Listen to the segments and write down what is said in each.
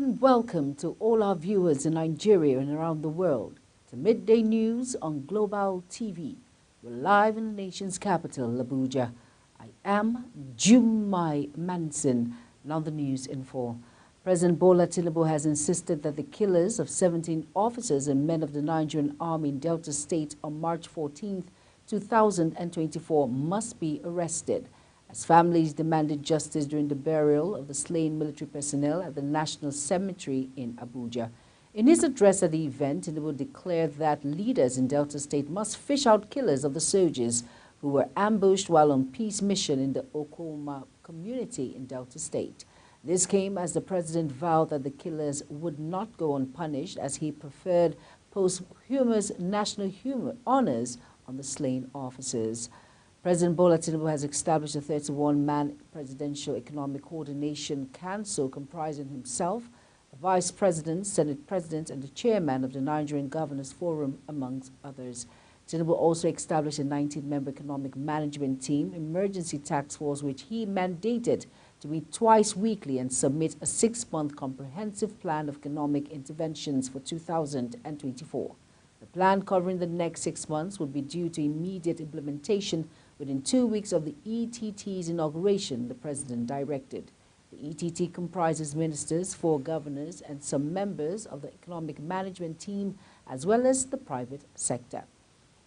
and welcome to all our viewers in Nigeria and around the world to Midday News on Global TV. We're live in the nation's capital, Abuja. I am Jumai Manson, and on the news info. President Bola Tinubu has insisted that the killers of 17 officers and men of the Nigerian Army in Delta State on March 14, 2024 must be arrested, as families demanded justice during the burial of the slain military personnel at the National Cemetery in Abuja. In his address at the event, Tinubu declared that leaders in Delta State must fish out killers of the soldiers who were ambushed while on peace mission in the Okoma community in Delta State. This came as the president vowed that the killers would not go unpunished, as he preferred posthumous national honors on the slain officers. President Bola Tinubu has established a 31-man Presidential Economic Coordination Council comprising himself, the Vice President, Senate President, and the Chairman of the Nigerian Governors Forum, amongst others. Tinubu also established a 19-member Economic Management Team, Emergency Task Force, which he mandated to meet twice weekly and submit a 6-month comprehensive plan of economic interventions for 2024. The plan covering the next 6 months would be due to immediate implementation within 2 weeks of the ETT's inauguration, the president directed. The ETT comprises ministers, 4 governors, and some members of the economic management team, as well as the private sector.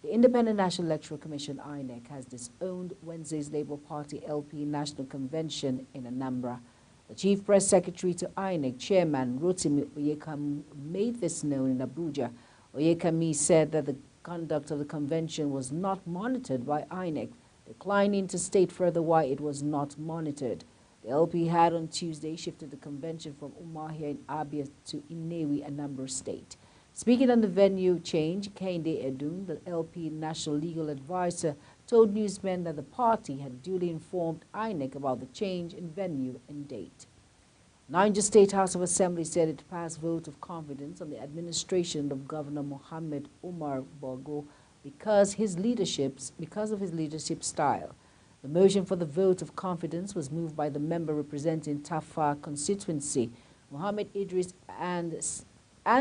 The Independent National Electoral Commission, INEC, has disowned Wednesday's Labour Party LP National Convention in Anambra. The Chief Press Secretary to INEC, Chairman Rotimi Oyekami, made this known in Abuja. Oyekami said that the conduct of the convention was not monitored by INEC, declining to state further why it was not monitored. The LP had on Tuesday shifted the convention from Umuahia in Abia to Inewi, Anambra State. Speaking on the venue change, Kehinde Edun, the LP National Legal Advisor, told newsmen that the party had duly informed INEC about the change in venue and date. Niger State House of Assembly said it passed vote of confidence on the administration of Governor Mohammed Umar Bago because of his leadership style. The motion for the vote of confidence was moved by the member representing Tafa constituency, Mohammed Idris, and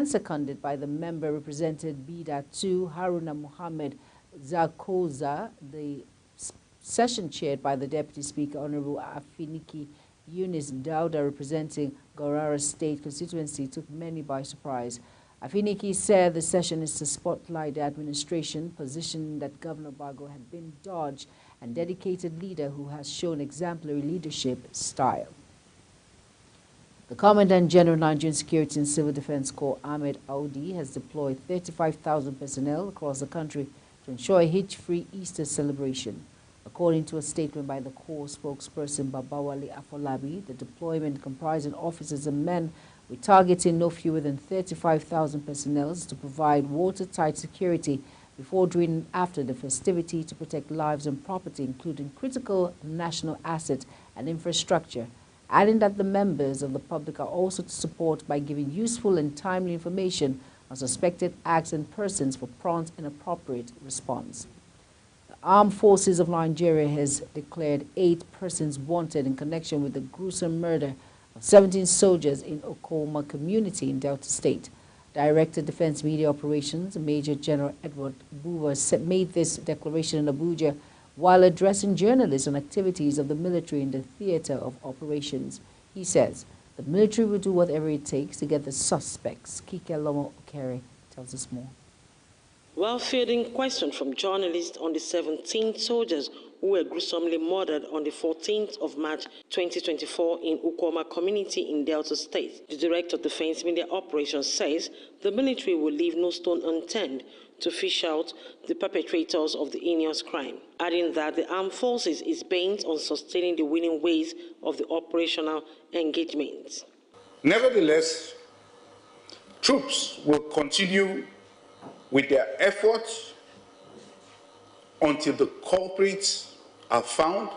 seconded by the member represented Bida 2, Haruna Mohammed Zakoza. The session chaired by the Deputy Speaker, Honorable Afiniki Yunus Dauda, representing Gorara State constituency, took many by surprise. Afiniki said the session is to spotlight the administration, positioning that Governor Bago had been dodged and dedicated leader who has shown exemplary leadership style. The Commandant General of Nigerian Security and Civil Defense Corps, Ahmed Audi, has deployed 35,000 personnel across the country to ensure a hitch-free Easter celebration. According to a statement by the Corps spokesperson Babawale Afolabi, the deployment comprising officers and men with targeting no fewer than 35,000 personnel to provide watertight security before, during, and after the festivity to protect lives and property, including critical national assets and infrastructure, adding that the members of the public are also to support by giving useful and timely information on suspected acts and persons for prompt and appropriate response. The Armed Forces of Nigeria has declared 8 persons wanted in connection with the gruesome murder of 17 soldiers in Okoma community in Delta State. Director Defense Media Operations, Major General Edward Buba, made this declaration in Abuja while addressing journalists on activities of the military in the theater of operations. He says the military will do whatever it takes to get the suspects. Kike Lomo Okere tells us more. While fielding questions from journalists on the 17 soldiers who were gruesomely murdered on the 14th of March 2024 in Ukoma community in Delta State, the Director of Defense Media Operations says the military will leave no stone unturned to fish out the perpetrators of the heinous crime, adding that the armed forces is bent on sustaining the winning ways of the operational engagement. Nevertheless, troops will continue with their efforts until the culprits are found,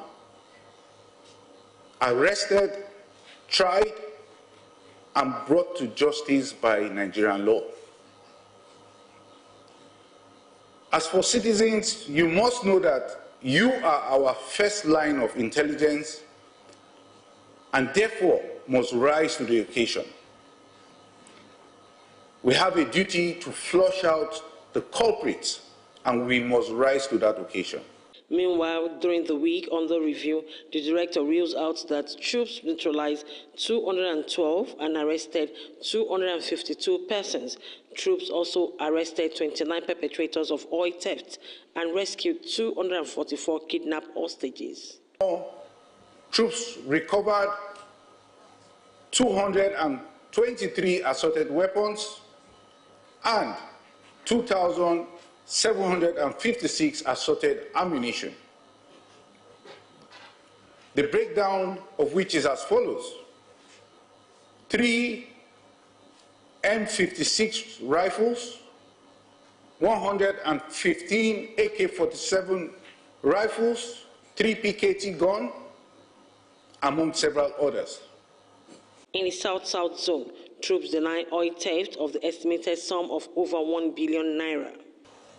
arrested, tried, and brought to justice by Nigerian law. As for citizens, you must know that you are our first line of intelligence and therefore must rise to the occasion. We have a duty to flush out the culprits, and we must rise to that occasion. Meanwhile, during the week under review, the director reels out that troops neutralized 212 and arrested 252 persons. Troops also arrested 29 perpetrators of oil theft and rescued 244 kidnapped hostages. Troops recovered 223 assorted weapons and 2,756 assorted ammunition. The breakdown of which is as follows: 3 M56 rifles, 115 AK-47 rifles, 3 PKT guns, among several others. In the South-South zone, troops deny oil theft of the estimated sum of over 1 billion naira.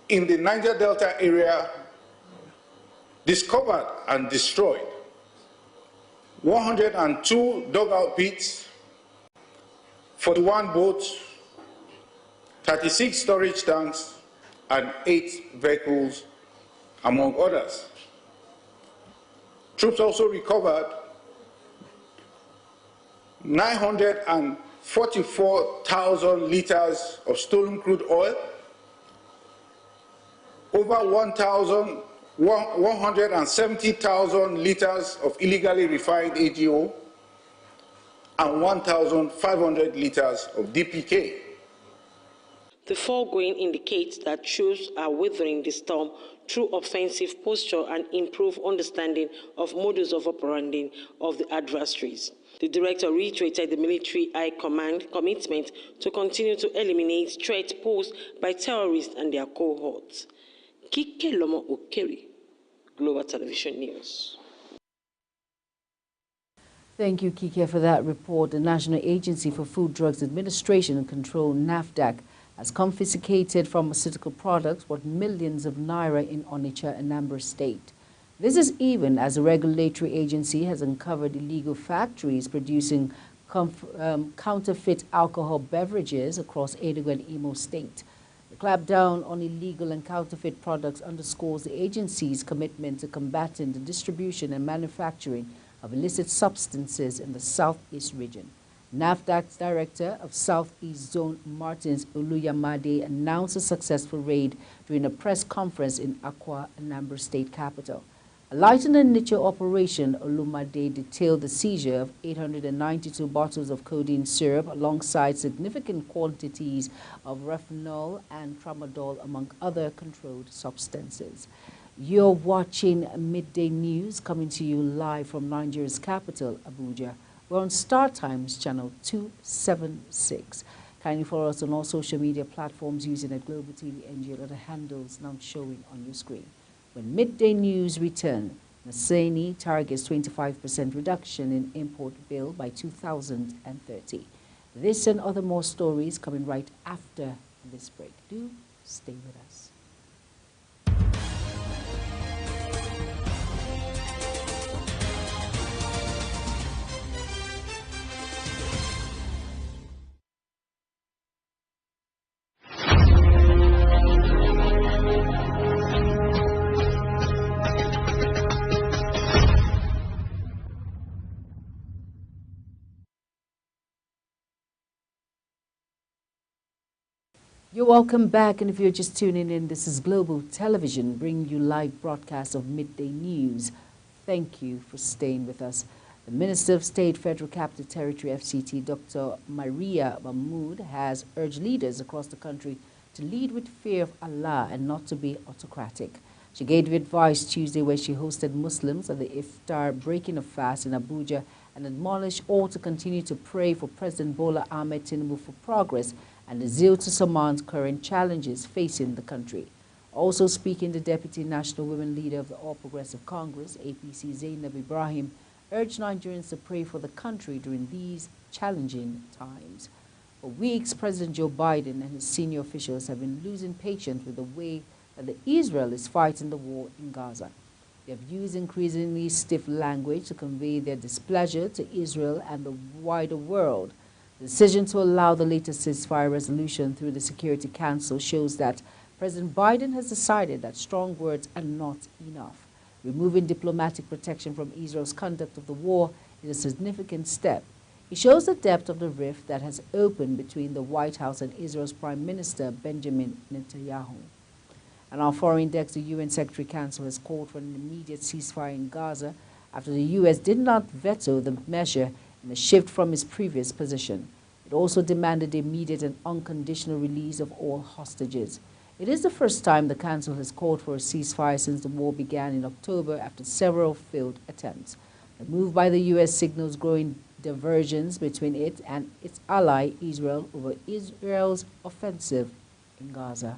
In the Niger Delta area, discovered and destroyed 102 dugout pits, 41 boats, 36 storage tanks, and 8 vehicles, among others. Troops also recovered 944,000 liters of stolen crude oil, over 170,000 liters of illegally refined AGO, and 1,500 liters of DPK. The foregoing indicates that troops are weathering the storm through offensive posture and improved understanding of modus of operandi of the adversaries. The director reiterated the military high command commitment to continue to eliminate threats posed by terrorists and their cohorts. Kike Lomo Okeri, Global Television News. Thank you, Kike, for that report. The National Agency for Food, Drugs Administration and Control, NAFDAC, has confiscated pharmaceutical products worth millions of naira in Onitsha and Anambra State. This is even as the regulatory agency has uncovered illegal factories producing counterfeit alcohol beverages across Enugu and Imo State. The clampdown on illegal and counterfeit products underscores the agency's commitment to combating the distribution and manufacturing of illicit substances in the Southeast region. NAFDAC's Director of Southeast Zone, Martins Oluyamade, announced a successful raid during a press conference in Akwa, Anambra State capital. A light-in-nature operation, Oluyamade detailed the seizure of 892 bottles of codeine syrup alongside significant quantities of refinol and tramadol, among other controlled substances. You're watching Midday News, coming to you live from Nigeria's capital, Abuja. We're on Star Times channel 276. Kindly follow us on all social media platforms using the Global TV NG or the handles now showing on your screen. When Midday News return, Naseni targets 25% reduction in import bill by 2030. This and other more stories coming right after this break. Do stay with us. You're welcome back, and if you're just tuning in, this is Global Television bringing you live broadcast of Midday News. Thank you for staying with us. The Minister of State, Federal Capital Territory, FCT, Dr. Maria Mahmood, has urged leaders across the country to lead with fear of Allah and not to be autocratic. She gave advice Tuesday where she hosted Muslims at the Iftar breaking of fast in Abuja and admonished all to continue to pray for President Bola Ahmed Tinubu for progress and the zeal to surmount current challenges facing the country. Also speaking, the Deputy National Women Leader of the All Progressive Congress, APC, Zainab Ibrahim, urged Nigerians to pray for the country during these challenging times. For weeks, President Joe Biden and his senior officials have been losing patience with the way that Israel is fighting the war in Gaza. They have used increasingly stiff language to convey their displeasure to Israel and the wider world. The decision to allow the latest ceasefire resolution through the Security Council shows that President Biden has decided that strong words are not enough. Removing diplomatic protection from Israel's conduct of the war is a significant step. It shows the depth of the rift that has opened between the White House and Israel's Prime Minister Benjamin Netanyahu. And our foreign desk, the UN Secretary Council has called for an immediate ceasefire in Gaza after the U.S. did not veto the measure in a shift from its previous position. It also demanded the immediate and unconditional release of all hostages. It is the first time the Council has called for a ceasefire since the war began in October after several failed attempts. The move by the U.S. signals growing divergence between it and its ally Israel over Israel's offensive in Gaza.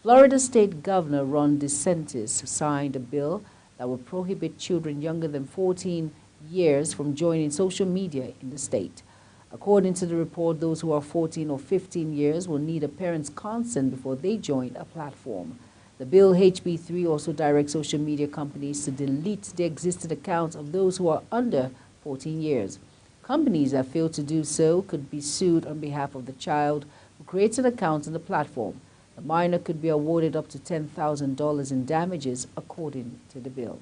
Florida State Governor Ron DeSantis signed a bill that will prohibit children younger than 14 years from joining social media in the state. According to the report, those who are 14 or 15 years will need a parent's consent before they join a platform. The bill HB 3 also directs social media companies to delete the existing accounts of those who are under 14 years. Companies that fail to do so could be sued on behalf of the child who creates an account on the platform. The minor could be awarded up to $10,000 in damages, according to the bill.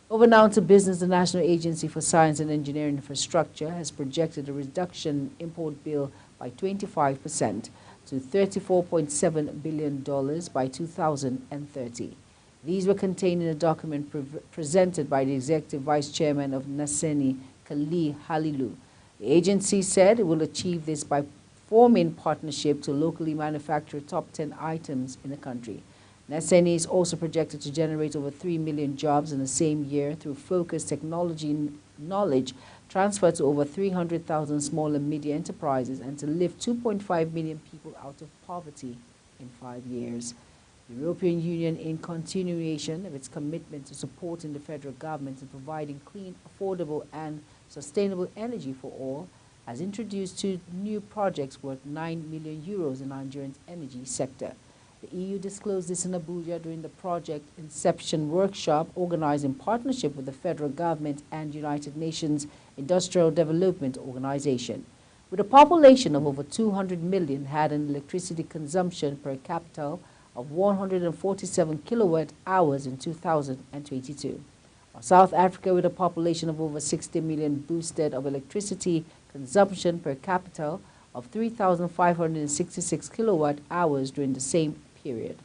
Over now to business. The National Agency for Science and Engineering Infrastructure has projected a reduction in import bill by 25% to $34.7 billion by 2030. These were contained in a document presented by the Executive Vice Chairman of NASENI, Kali Halilu. The agency said it will achieve this by forming partnership to locally manufacture top 10 items in the country. NASENI is also projected to generate over 3 million jobs in the same year through focused technology knowledge transfer to over 300,000 small and medium enterprises and to lift 2.5 million people out of poverty in 5 years. The European Union, in continuation of its commitment to supporting the federal government in providing clean, affordable and sustainable energy for all, has introduced 2 new projects worth 9 million euros in Nigeria's energy sector. The EU disclosed this in Abuja during the Project Inception workshop organized in partnership with the federal government and United Nations Industrial Development Organization. With a population of over 200 million, had an electricity consumption per capita of 147 kilowatt hours in 2022. While South Africa, with a population of over 60 million, boosted of electricity consumption per capita of 3,566 kilowatt hours during the same period.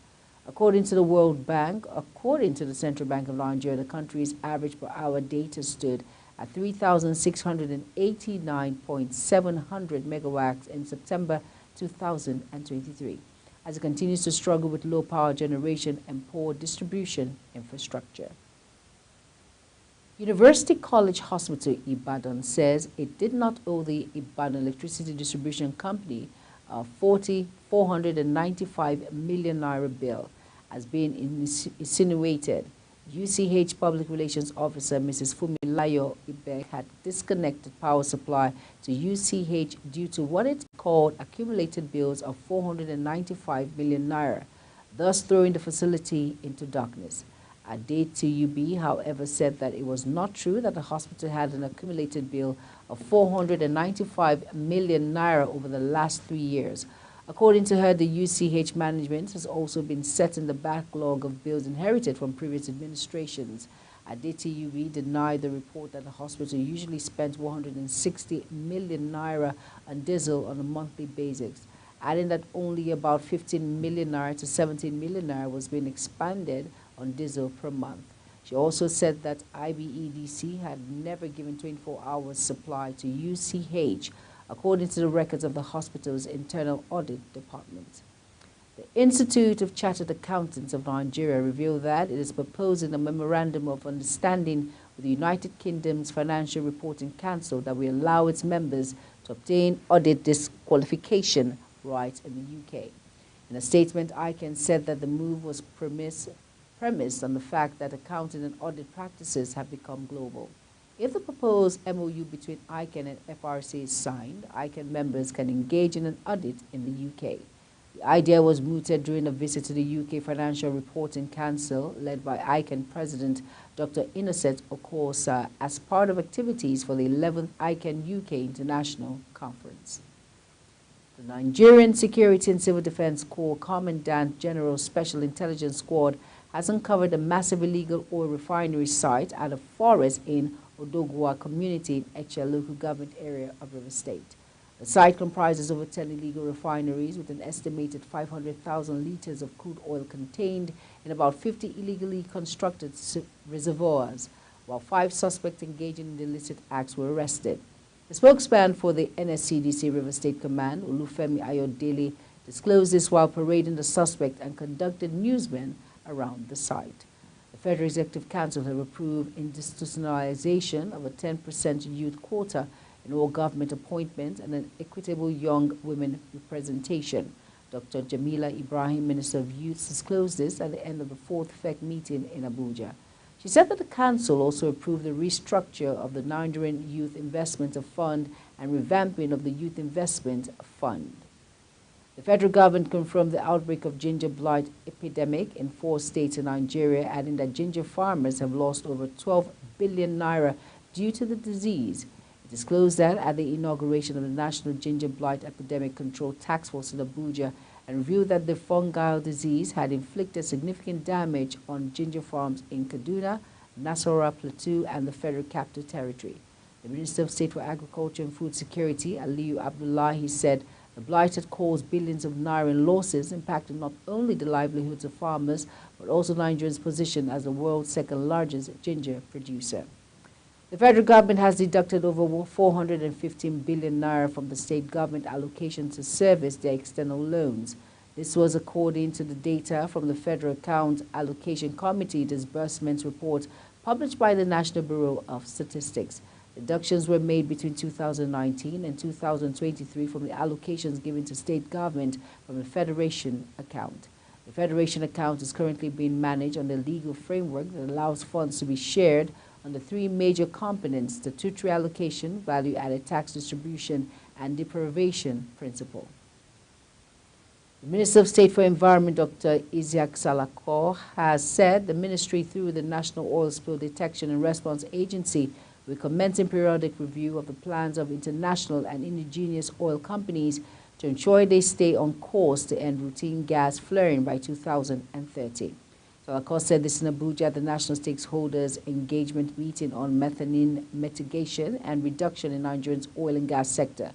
According to the World Bank, according to the Central Bank of Nigeria, the country's average per hour data stood at 3,689.700 megawatts in September 2023, as it continues to struggle with low power generation and poor distribution infrastructure. University College Hospital Ibadan says it did not owe the Ibadan Electricity Distribution Company a 495 million naira bill as being insinuated. UCH Public Relations Officer Mrs. Fumilayo Ibe had disconnected power supply to UCH due to what it called accumulated bills of 495 million naira, thus throwing the facility into darkness. Adetuyubi, however, said that it was not true that the hospital had an accumulated bill of 495 million naira over the last 3 years. According to her, the UCH management has also been setting the backlog of bills inherited from previous administrations. Adetuyubi denied the report that the hospital usually spent 160 million naira on diesel on a monthly basis, adding that only about 15 million naira to 17 million naira was being expended on diesel per month. She also said that IBEDC had never given 24 hours supply to UCH, according to the records of the hospital's internal audit department. The Institute of Chartered Accountants of Nigeria revealed that it is proposing a memorandum of understanding with the United Kingdom's Financial Reporting Council that will allow its members to obtain audit disqualification rights in the UK. In a statement, ICANN said that the move was premised on the fact that accounting and audit practices have become global. If the proposed MOU between ICANN and FRC is signed, ICANN members can engage in an audit in the UK. The idea was mooted during a visit to the UK Financial Reporting Council, led by ICANN President Dr. Innocent Okosa, as part of activities for the 11th ICANN UK International Conference. The Nigerian Security and Civil Defense Corps Commandant General Special Intelligence Squad has uncovered a massive illegal oil refinery site at a forest in Odogwa community in Echa local government area of River State. The site comprises over 10 illegal refineries with an estimated 500,000 liters of crude oil contained in about 50 illegally constructed reservoirs, while 5 suspects engaging in the illicit acts were arrested. The spokesman for the NSCDC River State Command, Olufemi Ayodele, disclosed this while parading the suspect and conducted newsmen around the site. The Federal Executive Council have approved institutionalization of a 10% youth quota in all government appointments and an equitable young women representation. Dr. Jamila Ibrahim, Minister of Youth, disclosed this at the end of the 4th FEC meeting in Abuja. She said that the Council also approved the restructure of the Nigerian Youth Investment Fund and revamping of the Youth Investment Fund. The federal government confirmed the outbreak of ginger blight epidemic in 4 states in Nigeria, adding that ginger farmers have lost over 12 billion naira due to the disease. It disclosed that at the inauguration of the National Ginger Blight Epidemic Control Task Force in Abuja, and revealed that the fungal disease had inflicted significant damage on ginger farms in Kaduna, Nasarawa Plateau, and the Federal Capital Territory. The Minister of State for Agriculture and Food Security, Aliyu Abdullahi, said the blight had caused billions of naira in losses, impacting not only the livelihoods of farmers, but also Nigeria's position as the world's second-largest ginger producer. The federal government has deducted over 415 billion naira from the state government allocation to service their external loans. This was according to the data from the Federal Account Allocation Committee disbursements report published by the National Bureau of Statistics. Deductions were made between 2019 and 2023 from the allocations given to state government from the Federation account. The Federation account is currently being managed on the legal framework that allows funds to be shared on the 3 major components: statutory allocation, value-added tax distribution, and deprivation principle. The Minister of State for Environment, Dr. Isiaq Salako, has said the ministry, through the National Oil Spill Detection and Response Agency, will commence a periodic review of the plans of international and indigenous oil companies to ensure they stay on course to end routine gas flaring by 2030. Salako said this in Abuja at the National Stakeholders Engagement Meeting on Methane Mitigation and Reduction in Nigeria's oil and gas sector.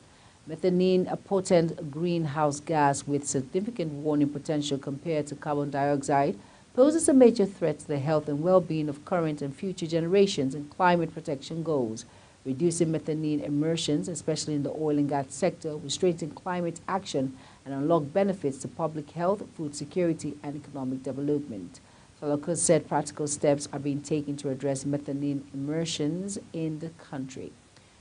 Methane, a potent greenhouse gas with significant warning potential compared to carbon dioxide, poses a major threat to the health and well-being of current and future generations and climate protection goals. Reducing methane emissions, especially in the oil and gas sector, will strengthen climate action and unlock benefits to public health, food security, and economic development. Salako said practical steps are being taken to address methane emissions in the country.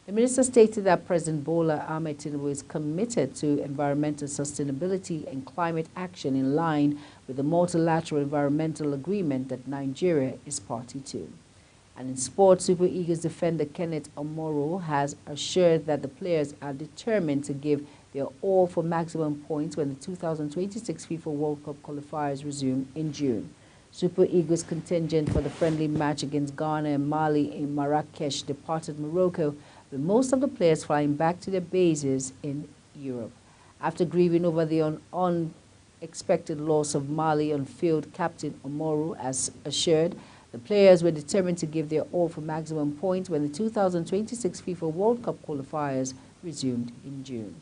The minister stated that President Bola Ahmed Tinubu is committed to environmental sustainability and climate action in line with the multilateral environmental agreement that Nigeria is party to. And in sports, Super Eagles defender Kenneth Omoro has assured that the players are determined to give their all for maximum points when the 2026 FIFA World Cup qualifiers resume in June. Super Eagles contingent for the friendly match against Ghana and Mali in Marrakesh departed Morocco, with most of the players flying back to their bases in Europe. After grieving over the unexpected loss of Mali on-field, Captain Omoro has assured the players were determined to give their all for maximum points when the 2026 FIFA World Cup qualifiers resumed in June.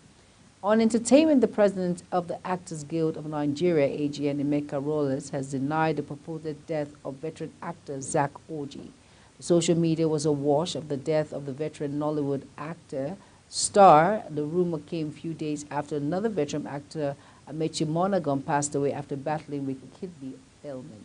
On entertainment, the president of the Actors Guild of Nigeria, AGN Emeka Rolles, has denied the purported death of veteran actor Zach Orji. The social media was awash of the death of the veteran Nollywood actor star. The rumor came a few days after another veteran actor, Amechi Monaghan, passed away after battling with kidney ailment.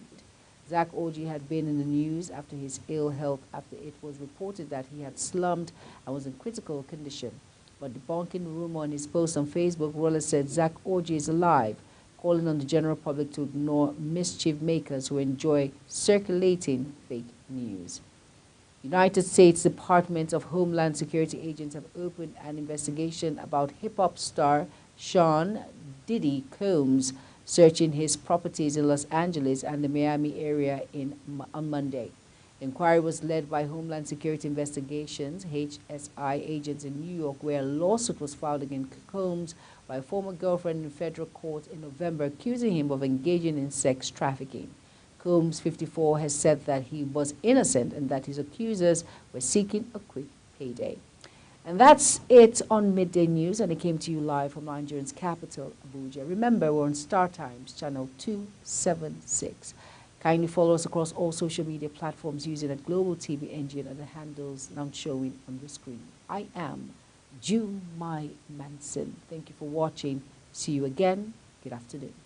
Zach Orji had been in the news after his ill health after it was reported that he had slumped and was in critical condition. But debunking the rumor on his post on Facebook, Rolles said Zach Orji is alive, calling on the general public to ignore mischief makers who enjoy circulating fake news. United States Department of Homeland Security agents have opened an investigation about hip-hop star Sean Diddy Combs searching his properties in Los Angeles and the Miami area on Monday. The inquiry was led by Homeland Security Investigations, HSI agents in New York, where a lawsuit was filed against Combs by a former girlfriend in federal court in November, accusing him of engaging in sex trafficking. Combs, 54, has said that he was innocent and that his accusers were seeking a quick payday. And that's it on Midday News, and it came to you live from Nigeria's capital, Abuja. Remember, we're on Star Times, channel 276. Kindly follow us across all social media platforms using a Global TV Engine and the handles now showing on the screen. I am Jumai Manson. Thank you for watching. See you again. Good afternoon.